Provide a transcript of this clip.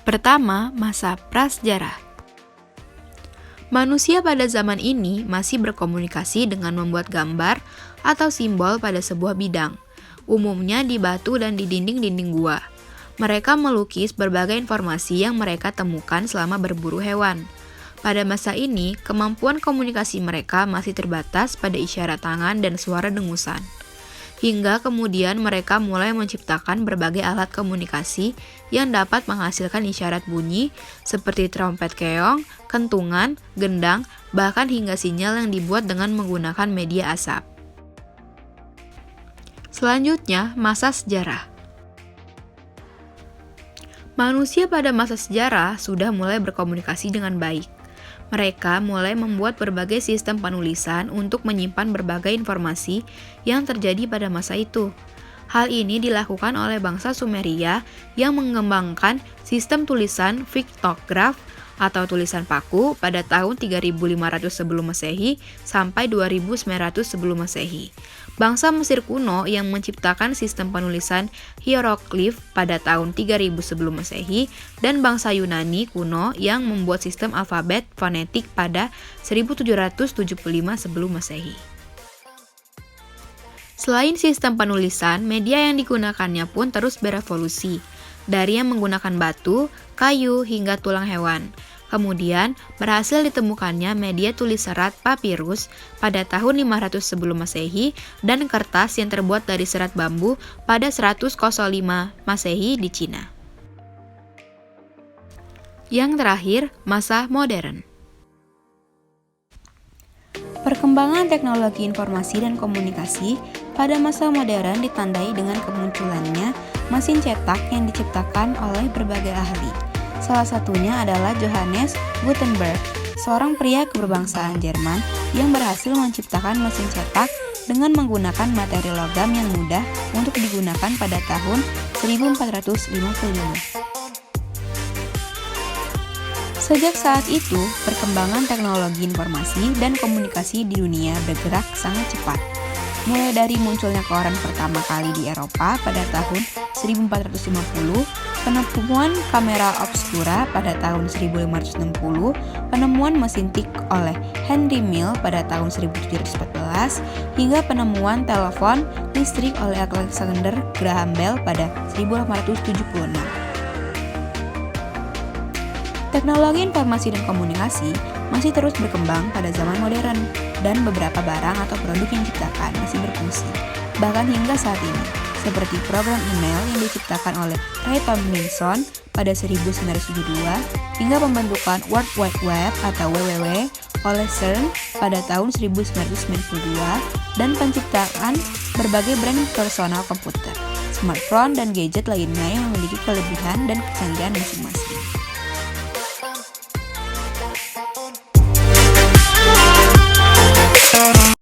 Pertama, masa prasejarah. Manusia pada zaman ini masih berkomunikasi dengan membuat gambar atau simbol pada sebuah bidang, umumnya di batu dan di dinding-dinding gua. Mereka melukis berbagai informasi yang mereka temukan selama berburu hewan. Pada masa ini, kemampuan komunikasi mereka masih terbatas pada isyarat tangan dan suara dengusan. Hingga kemudian mereka mulai menciptakan berbagai alat komunikasi yang dapat menghasilkan isyarat bunyi seperti trompet keong, kentungan, gendang, bahkan hingga sinyal yang dibuat dengan menggunakan media asap. Selanjutnya, masa sejarah. Manusia pada masa sejarah sudah mulai berkomunikasi dengan baik. Mereka mulai membuat berbagai sistem penulisan untuk menyimpan berbagai informasi yang terjadi pada masa itu. Hal ini dilakukan oleh bangsa Sumeria yang mengembangkan sistem tulisan piktograf atau tulisan paku pada tahun 3500 sebelum Masehi sampai 2900 sebelum Masehi. Bangsa Mesir kuno yang menciptakan sistem penulisan hieroglif pada tahun 3000 sebelum Masehi dan bangsa Yunani kuno yang membuat sistem alfabet fonetik pada 1775 sebelum Masehi. Selain sistem penulisan, media yang digunakannya pun terus berevolusi, dari yang menggunakan batu, kayu, hingga tulang hewan. Kemudian, berhasil ditemukannya media tulis serat papirus pada tahun 500 sebelum Masehi dan kertas yang terbuat dari serat bambu pada 105 Masehi di Cina. Yang terakhir, masa modern. Perkembangan teknologi informasi dan komunikasi pada masa modern ditandai dengan kemunculannya mesin cetak yang diciptakan oleh berbagai ahli. Salah satunya adalah Johannes Gutenberg, seorang pria keberbangsaan Jerman yang berhasil menciptakan mesin cetak dengan menggunakan materi logam yang mudah untuk digunakan pada tahun 1455. Sejak saat itu, perkembangan teknologi informasi dan komunikasi di dunia bergerak sangat cepat. Mulai dari munculnya koran pertama kali di Eropa pada tahun 1450, penemuan kamera obscura pada tahun 1560, penemuan mesin tik oleh Henry Mill pada tahun 1714, hingga penemuan telepon listrik oleh Alexander Graham Bell pada 1876. Teknologi informasi dan komunikasi masih terus berkembang pada zaman modern, dan beberapa barang atau produk yang diciptakan masih berfungsi, bahkan hingga saat ini, seperti program email yang diciptakan oleh Ray Tomlinson pada 1972, hingga pembentukan World Wide Web atau WWW oleh CERN pada tahun 1992, dan penciptaan berbagai brand personal komputer, smartphone, dan gadget lainnya yang memiliki kelebihan dan kecanggihan masing-masing.